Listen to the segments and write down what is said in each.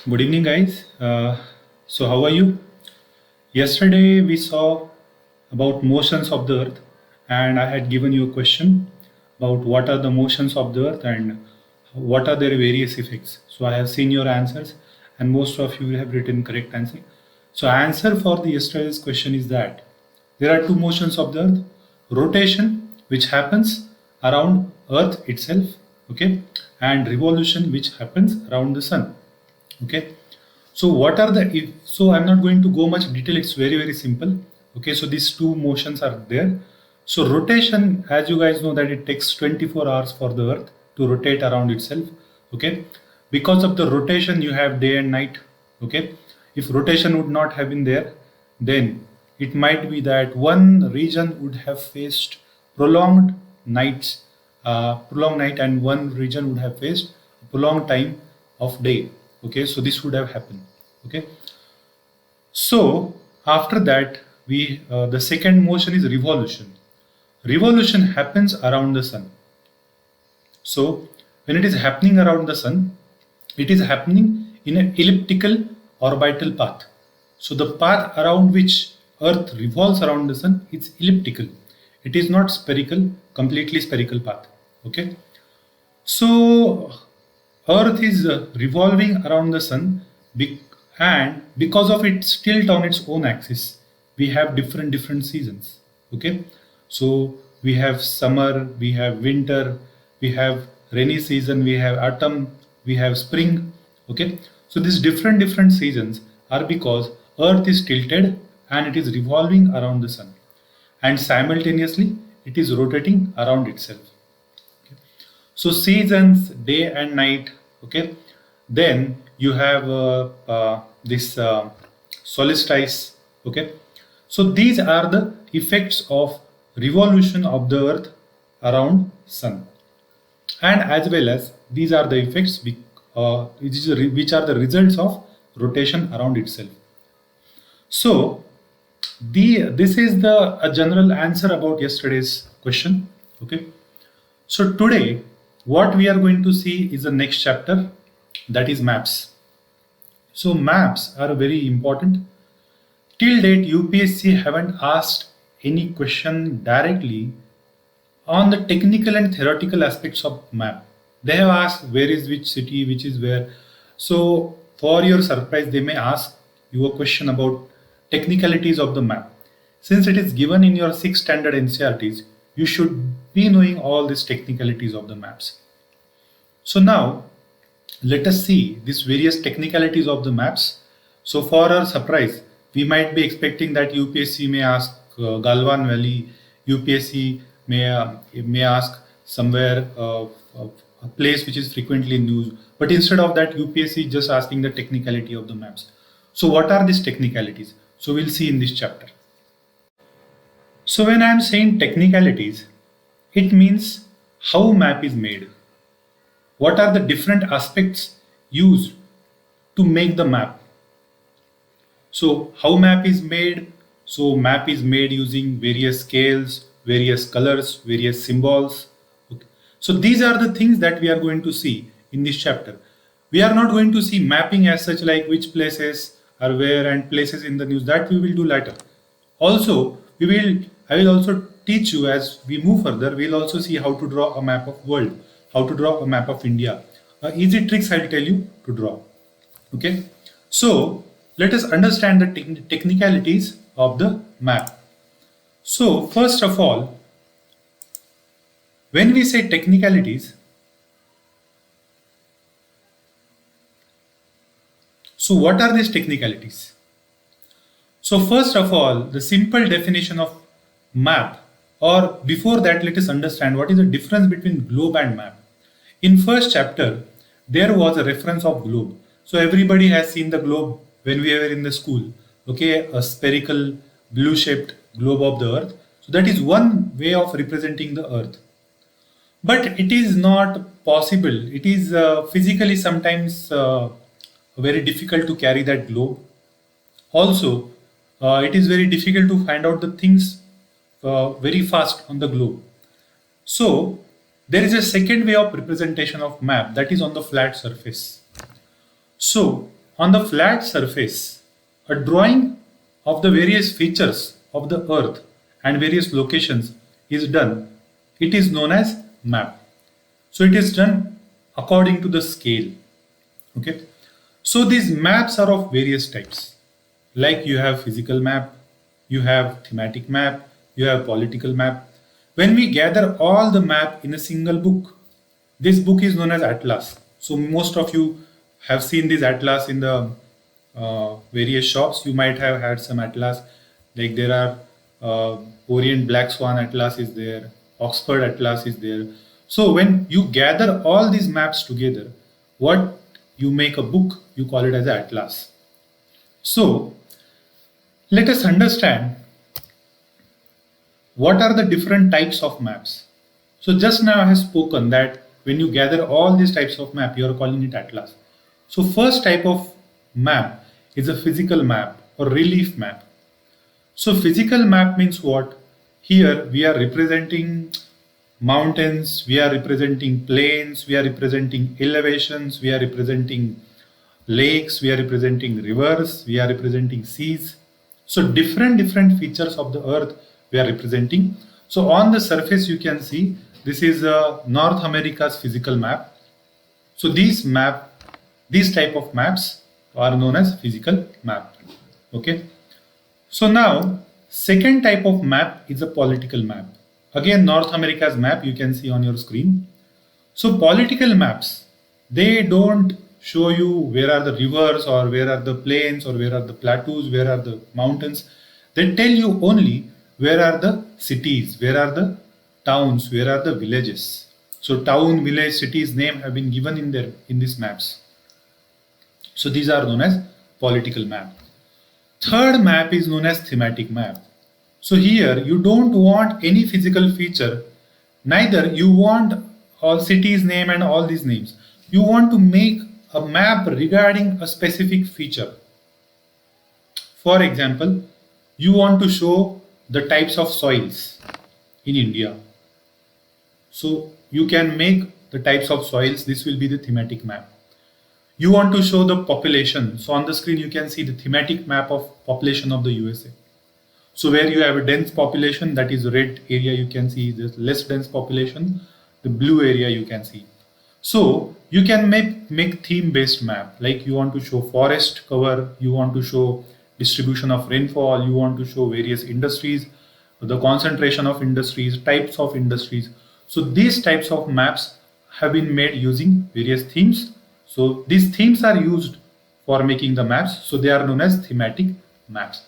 Good evening, guys. So, how are you? Yesterday, we saw about motions of the earth, and I had given you a question about what are the motions of the earth and what are their various effects. So, I have seen your answers, and most of you have written correct answer. So, answer for the yesterday's question is that there are two motions of the earth: rotation, which happens around earth itself, okay, and revolution, which happens around the sun, okay. So what are the so I'm not going to go much detail, it's very simple, okay. So these two motions are there. So rotation, as you guys know, that it takes 24 hours for the earth to rotate around itself, okay. Because of the rotation you have day and night, okay. If rotation would not have been there, then it might be that one region would have faced prolonged nights, prolonged night, and one region would have faced prolonged time of day, okay. So this would have happened, okay. So after that, we the second motion is revolution. Revolution happens around the sun. So when it is happening around the sun, it is happening in an elliptical orbital path. So the path around which earth revolves around the sun is elliptical. It is not spherical, completely spherical path, okay. So earth is revolving around the sun, and because of its tilt on its own axis, we have different seasons, okay. So we have summer, we have winter, we have rainy season, we have autumn, we have spring, okay. So these different seasons are because earth is tilted and it is revolving around the sun, and simultaneously it is rotating around itself. So seasons, day and night, okay. Then you have this solstice, okay. So these are the effects of revolution of the earth around sun, and as well as these are the effects which are the results of rotation around itself. So this is the a general answer about yesterday's question, okay. So today, what we are going to see is the next chapter, that is maps. So maps are very important. Till date, UPSC haven't asked any question directly on the technical and theoretical aspects of map. They have asked where is which city, which is where. So for your surprise, they may ask you a question about technicalities of the map. Since it is given in your 6th standard NCRTs, you should be knowing all these technicalities of the maps. So now let us see these various technicalities of the maps. So for our surprise, we might be expecting that UPSC may ask Galwan Valley, UPSC may ask somewhere a place which is frequently in news. But instead of that, UPSC is just asking the technicality of the maps. So what are these technicalities? So we'll see in this chapter. So when I am saying technicalities, it means how map is made. What are the different aspects used to make the map? So how map is made? So map is made using various scales, various colors, various symbols. Okay. So these are the things that we are going to see in this chapter. We are not going to see mapping as such, like which places are where and places in the news. That we will do later. Also, I will also teach you as we move further. We'll also see how to draw a map of world, how to draw a map of India. Easy tricks I'll tell you to draw. Okay. So let us understand the technicalities of the map. So first of all, when we say technicalities, so what are these technicalities? So first of all, the simple definition of map, or before that, let us understand what is the difference between globe and map. In first chapter, there was a reference of globe. So everybody has seen the globe when we were in the school. Okay, a spherical blue-shaped globe of the earth. So that is one way of representing the earth. But it is not possible. It is physically sometimes very difficult to carry that globe. Also, it is very difficult to find out the things very fast on the globe. So there is a second way of representation of map, that is on the flat surface. So on the flat surface, a drawing of the various features of the earth and various locations is done. It is known as map. So it is done according to the scale. Okay. So these maps are of various types. Like you have physical map, you have thematic map, you have political map. When we gather all the map in a single book, this book is known as atlas. So most of you have seen this atlas in the various shops. You might have had some atlas, like there are Orient Black Swan Atlas is there, Oxford Atlas is there. So when you gather all these maps together, what you make a book, you call it as an atlas. So let us understand what are the different types of maps. So just now I have spoken that when you gather all these types of map, you are calling it atlas. So first type of map is a physical map or relief map. So physical map means what? Here we are representing mountains, we are representing plains, we are representing elevations, we are representing lakes, we are representing rivers, we are representing seas. So different features of the earth we are representing. So on the surface you can see this is North America's physical map. So these type of maps are known as physical map. Okay. So now second type of map is a political map. Again, North America's map you can see on your screen. So political maps, they don't show you where are the rivers or where are the plains or where are the plateaus, where are the mountains. They tell you only where are the cities, where are the towns, where are the villages. So town, village, cities name have been given in these maps. So these are known as political map. Third map is known as thematic map. So here you don't want any physical feature, neither you want all cities name and all these names. You want to make a map regarding a specific feature. For example, you want to show the types of soils in India. So you can make the types of soils. This will be the thematic map. You want to show the population. So on the screen you can see the thematic map of population of the USA. So where you have a dense population, that is red area you can see, the less dense population, the blue area you can see. So you can make theme based map, like you want to show forest cover, you want to show distribution of rainfall, you want to show various industries, the concentration of industries, types of industries. So these types of maps have been made using various themes. So these themes are used for making the maps. So they are known as thematic maps.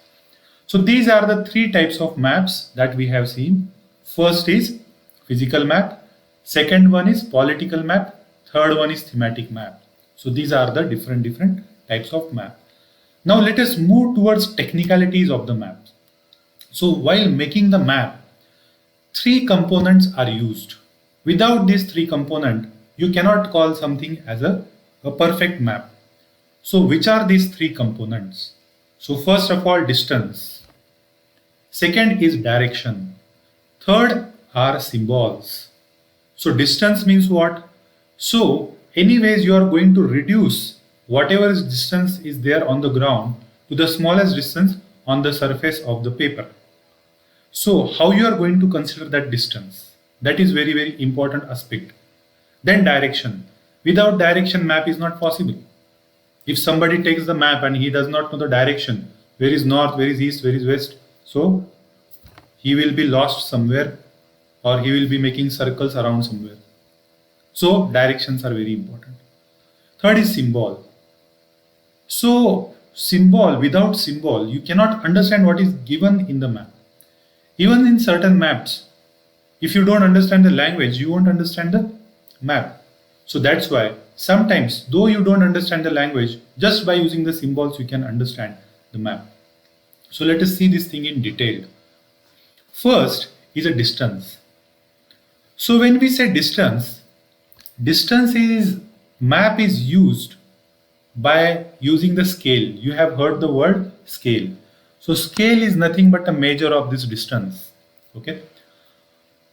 So these are the three types of maps that we have seen. First is physical map. Second one is political map. Third one is thematic map. So these are the different types of map. Now let us move towards technicalities of the map. So while making the map, three components are used. Without these three components, you cannot call something as a perfect map. So which are these three components? So first of all, distance. Second is direction. Third are symbols. So distance means what? So anyways you are going to reduce whatever distance is there on the ground to the smallest distance on the surface of the paper. So how you are going to consider that distance? That is very important aspect. Then direction. Without direction, map is not possible. If somebody takes the map and he does not know the direction, where is north, where is east, where is west, so he will be lost somewhere or he will be making circles around somewhere. So directions are very important. Third is symbol. So symbol, without symbol, you cannot understand what is given in the map. Even in certain maps, if you don't understand the language, you won't understand the map. So that's why sometimes, though you don't understand the language, just by using the symbols, you can understand the map. So let us see this thing in detail. First is a distance. So when we say distance is map is used by using the scale. You have heard the word scale. So scale is nothing but a measure of this distance. Okay.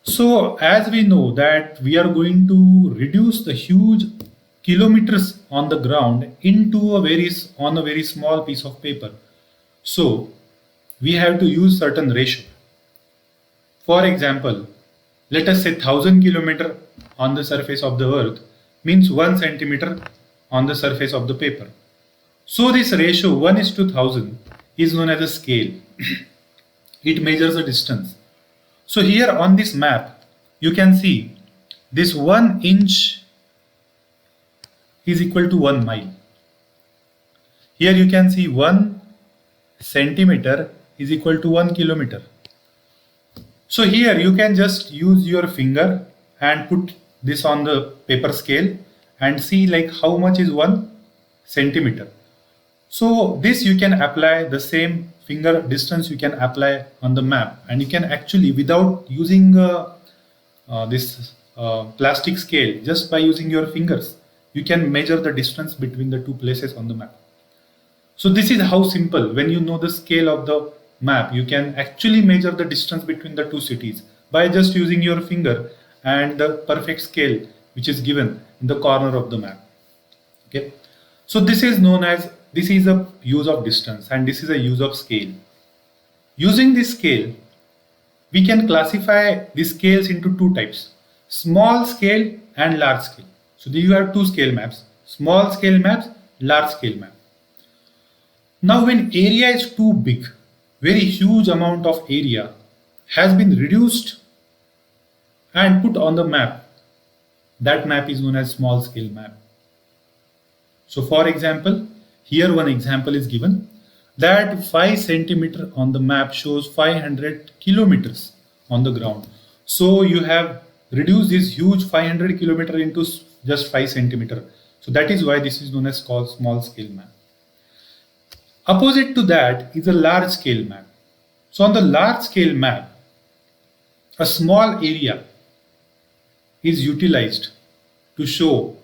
So as we know that we are going to reduce the huge kilometers on the ground into on a very small piece of paper. So we have to use certain ratio. For example, let us say 1000 kilometer on the surface of the earth means 1 centimeter on the surface of the paper. So this ratio 1 is to 1000 is known as a scale. It measures the distance. So here on this map, you can see this 1 inch is equal to 1 mile. Here you can see 1 centimeter is equal to 1 kilometer. So here you can just use your finger and put this on the paper scale and see like how much is 1 centimeter. So this you can apply the same finger distance you can apply on the map, and you can actually, without using this plastic scale, just by using your fingers, you can measure the distance between the two places on the map. So this is how simple, when you know the scale of the map, you can actually measure the distance between the two cities by just using your finger and the perfect scale which is given in the corner of the map. Okay, so this is a use of distance, and this is a use of scale. Using this scale, we can classify the scales into two types: small scale and large scale. So you have two scale maps: small scale maps, large scale map. Now when area is too big, very huge amount of area has been reduced and put on the map, that map is known as small scale map. So for example, here one example is given that 5 centimeter on the map shows 500 kilometers on the ground. So you have reduced this huge 500 kilometer into just 5 centimeter. So that is why this is known as called small scale map. Opposite to that is a large scale map. So on the large scale map, a small area is utilized to show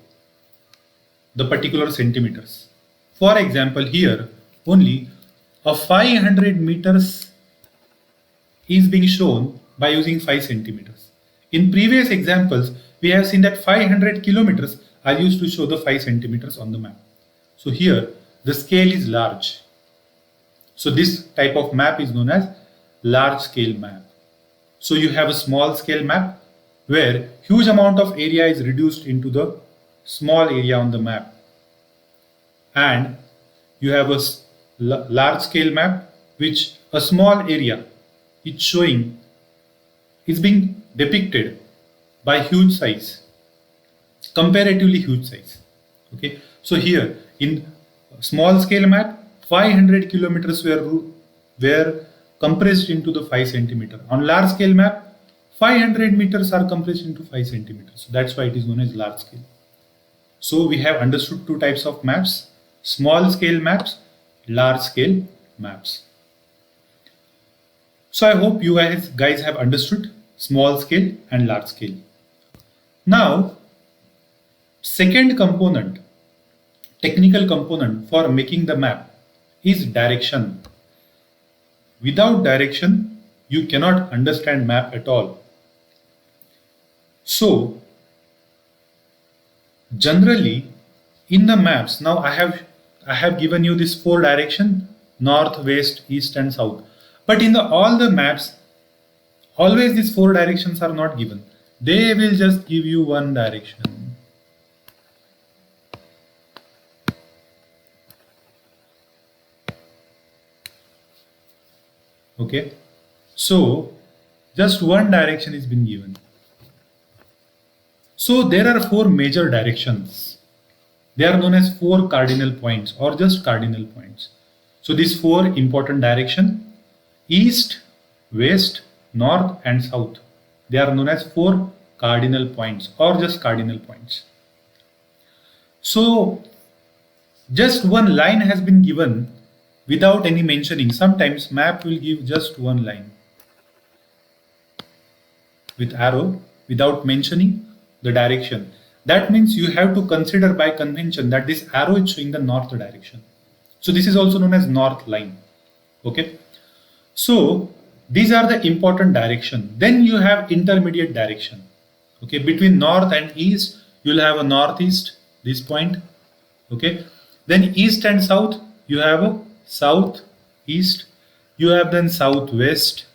the particular centimeters. For example, here only a 500 meters is being shown by using 5 centimeters. In previous examples, we have seen that 500 kilometers are used to show the 5 centimeters on the map. So here the scale is large. So this type of map is known as large scale map. So you have a small scale map where huge amount of area is reduced into the small area on the map. And you have a large scale map which a small area is showing is being depicted by huge size, comparatively huge size. Okay, so here in small scale map, 500 kilometers were compressed into the 5 centimeter. On large scale map, 500 meters are compressed into 5 centimeters. So that's why it is known as large scale. So we have understood two types of maps: small scale maps, large scale maps. So I hope you guys have understood small scale and large scale. Now, second component, technical component for making the map is direction. Without direction, you cannot understand map at all. So, generally, in the maps, now I have given you this 4 direction: north, west, east and south. But in all the maps, always these 4 directions are not given. They will just give you one direction. Okay, so just one direction is been given. So there are 4 major directions. They are known as 4 cardinal points or just cardinal points. So these 4 important direction: east, west, north and south. They are known as 4 cardinal points or just cardinal points. So just one line has been given without any mentioning. Sometimes map will give just one line with arrow without mentioning the direction. That means you have to consider by convention that this arrow is showing the north direction. So this is also known as north line. Okay, so these are the important direction. Then you have intermediate direction. Okay, between north and east, you'll have a northeast, this point. Okay, then east and south, you have a south east, you have then southwest,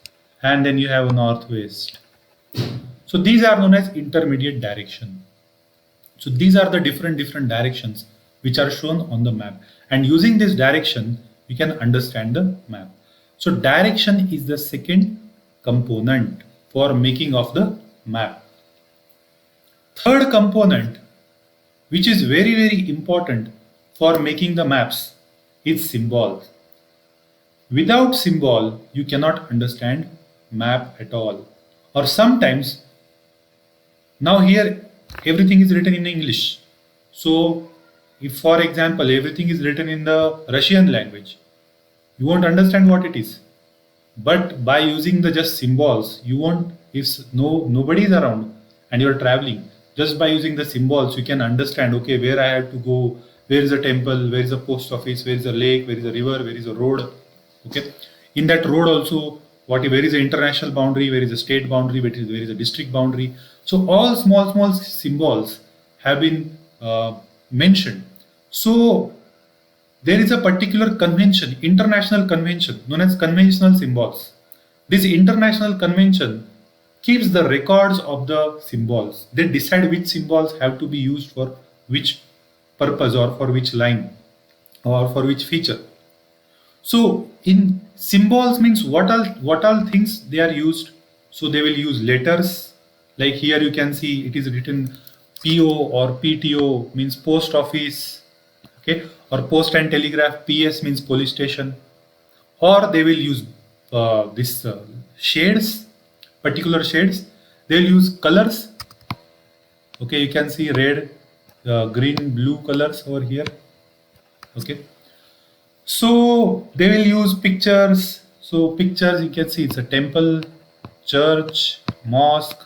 and then you have a northwest. So these are known as intermediate direction. So these are the different directions which are shown on the map, and using this direction we can understand the map. So direction is the second component for making of the map. Third component, which is very important for making the maps, is symbols. Without symbol you cannot understand map at all. Or sometimes, now here everything is written in English. So if for example everything is written in the Russian language, you won't understand what it is. But by using the just symbols, you won't, if nobody is around and you're traveling, just by using the symbols you can understand, okay, where I have to go, where is a temple, where is a post office, where is a lake, where is a river, where is a road. Okay, in that road also, where is the international boundary, where is the state boundary, where is the district boundary. So all small symbols have been mentioned. So there is a particular convention, international convention known as conventional symbols. This international convention keeps the records of the symbols. They decide which symbols have to be used for which purpose, or for which line, or for which feature. So in symbols means what all things they are used. So they will use letters, like here you can see it is written PO or PTO, means post office, okay, or post and telegraph. PS means police station. Or they will use this shades, particular shades. They will use colors. Okay, you can see red, green, blue colors over here. Okay, so they will use pictures. So pictures, you can see it's a temple, church, mosque,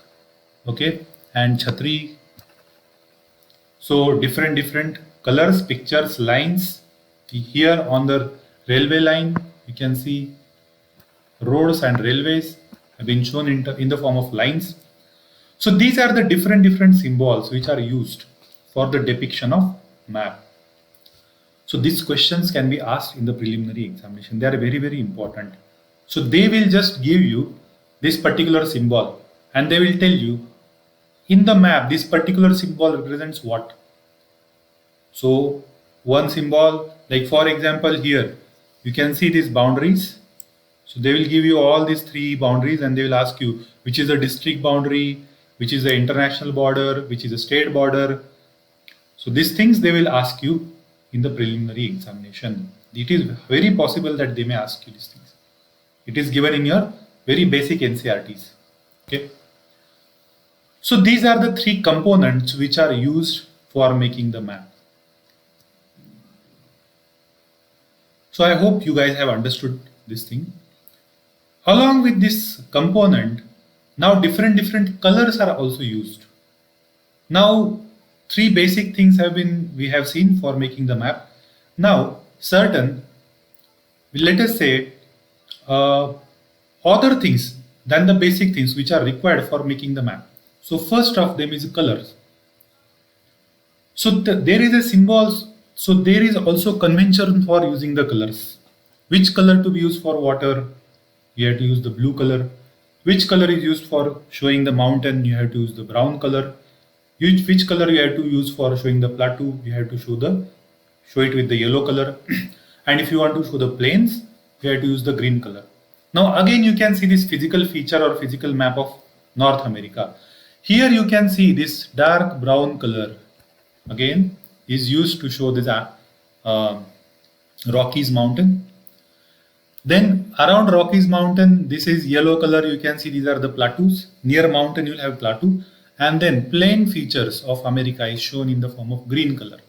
okay, and chhatri. So different colors, pictures, lines. Here on the railway line, you can see roads and railways have been shown in the form of lines. So these are the different symbols which are used for the depiction of map. So these questions can be asked in the preliminary examination. They are very important. So they will just give you this particular symbol and they will tell you in the map this particular symbol represents what. So one symbol, like for example here you can see these boundaries. So they will give you all these three boundaries and they will ask you which is a district boundary, which is the international border, which is a state border. So these things they will ask you in the preliminary examination. It is very possible that they may ask you these things. It is given in your very basic NCERTs. Okay. So these are the three components which are used for making the map. So I hope you guys have understood this thing. Along with this component, now different colors are also used. Now three basic things we have seen for making the map. Now certain, let us say other things than the basic things which are required for making the map. So first of them is colors. So there is a symbols. So there is also convention for using the colors. Which color to be used for water? You have to use the blue color. Which color is used for showing the mountain? You have to use the brown color. Which color you have to use for showing the plateau? You have to show it with the yellow color. And if you want to show the plains, you have to use the green color. Now again you can see this physical feature or physical map of North America. Here you can see this dark brown color again is used to show this Rockies mountain. Then around Rockies mountain, this is yellow color. You can see these are the plateaus. Near mountain you will have plateau, and then plain features of America is shown in the form of green color.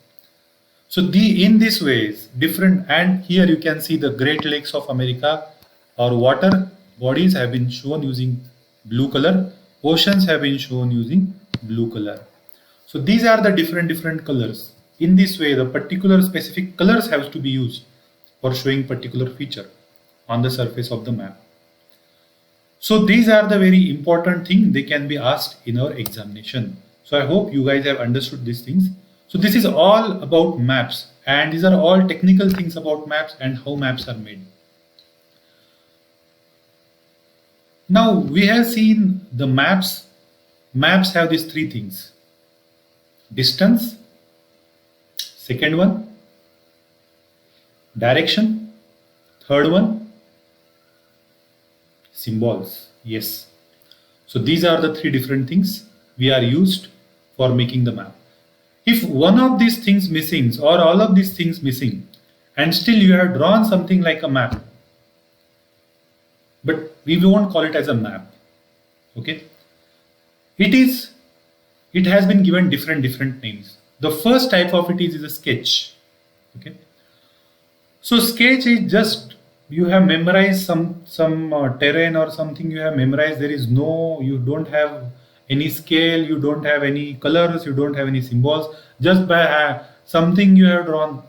So in this ways different, and here you can see the Great Lakes of America or water bodies have been shown using blue color. Oceans have been shown using blue color. So these are the different colors. In this way, the particular specific colors have to be used for showing particular feature on the surface of the map. So these are the very important things they can be asked in our examination. So I hope you guys have understood these things. So this is all about maps, and these are all technical things about maps and how maps are made. Now we have seen the maps. Maps have these three things: distance, second one, direction, third one, symbols. Yes. So these are the three different things we are used for making the map. If one of these things missing or all of these things missing, and still you have drawn something like a map, but we won't call it as a map. Okay. It has been given different names. The first type of it is a sketch. Okay. So sketch is just you have memorized some terrain or something you have memorized. There is no, you don't have any scale, you don't have any colors, you don't have any symbols. Just by something you have drawn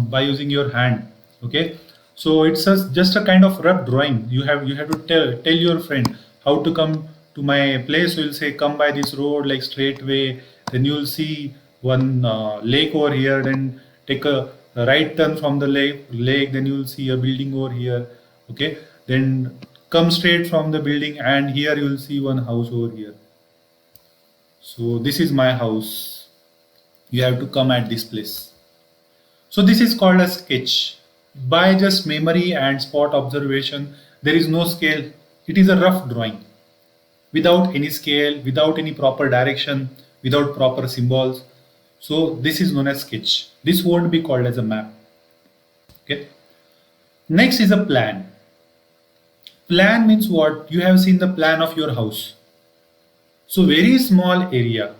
by using your hand. Okay. So it's just a kind of rough drawing. You have to tell your friend how to come to my place. So you'll say come by this road like straight way. Then you'll see one lake over here. Then take a right turn from the lake. Then you'll see a building over here. Okay. Then come straight from the building, and here you'll see one house over here. So this is my house. You have to come at this place. So this is called a sketch. By just memory and spot observation, there is no scale. It is a rough drawing without any scale, without any proper direction, without proper symbols. So this is known as sketch. This won't be called as a map. Okay. Next is a plan. Plan means what? You have seen the plan of your house. So very small area,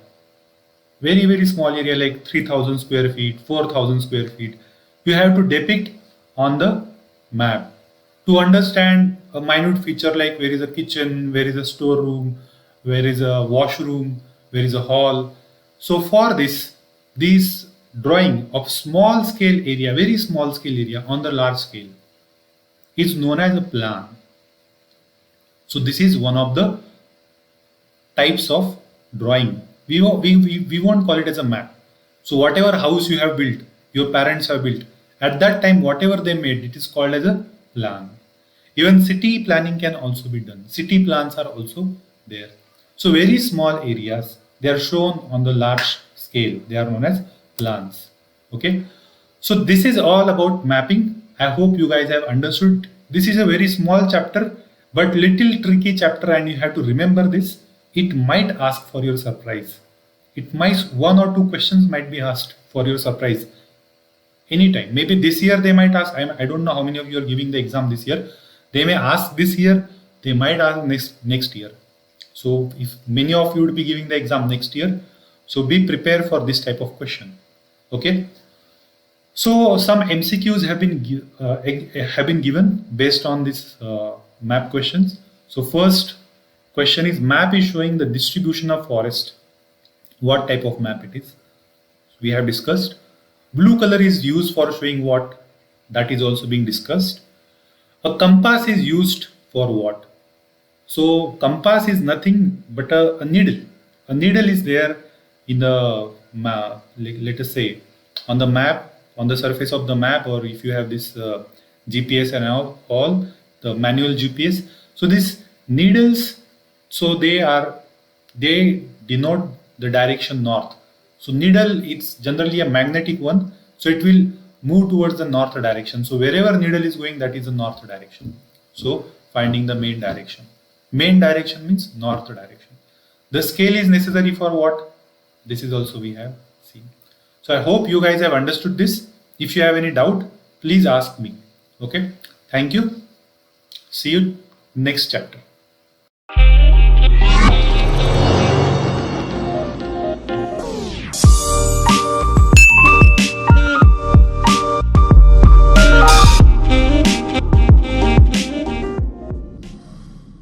very small area like 3000 square feet, 4000 square feet, you have to depict on the map to understand a minute feature like where is a kitchen, where is a storeroom, where is a washroom, where is a hall. So for this drawing of small scale area, very small scale area on the large scale is known as a plan. So this is one of the types of drawing. We won't call it as a map. So whatever house you have built, your parents have built, at that time whatever they made, it is called as a plan. Even city planning can also be done. City plans are also there. So very small areas, they are shown on the large scale. They are known as plans. Okay. So this is all about mapping. I hope you guys have understood. This is a very small chapter, but little tricky chapter, and you have to remember this. It might ask for your surprise. It might, one or two questions might be asked for your surprise anytime. Maybe this year they might ask. I don't know how many of you are giving the exam this year. They may ask this year. They might ask next year. So if many of you would be giving the exam next year, so be prepared for this type of question. Okay. So some MCQs have been given based on this map questions. So first question is, map is showing the distribution of forest. What type of map it is? We have discussed. Blue color is used for showing what? That is also being discussed. A compass is used for what? So compass is nothing but a needle. A needle is there in the map, let us say on the map, on the surface of the map, or if you have this GPS and all the manual GPS. So these needles, so they denote the direction north. So needle, it's generally a magnetic one, so it will move towards the north direction. So wherever needle is going, that is the north direction. So finding the main direction. Main direction means north direction. The scale is necessary for what? This is also we have seen. So I hope you guys have understood this. If you have any doubt, please ask me. Okay. Thank you. See you next chapter.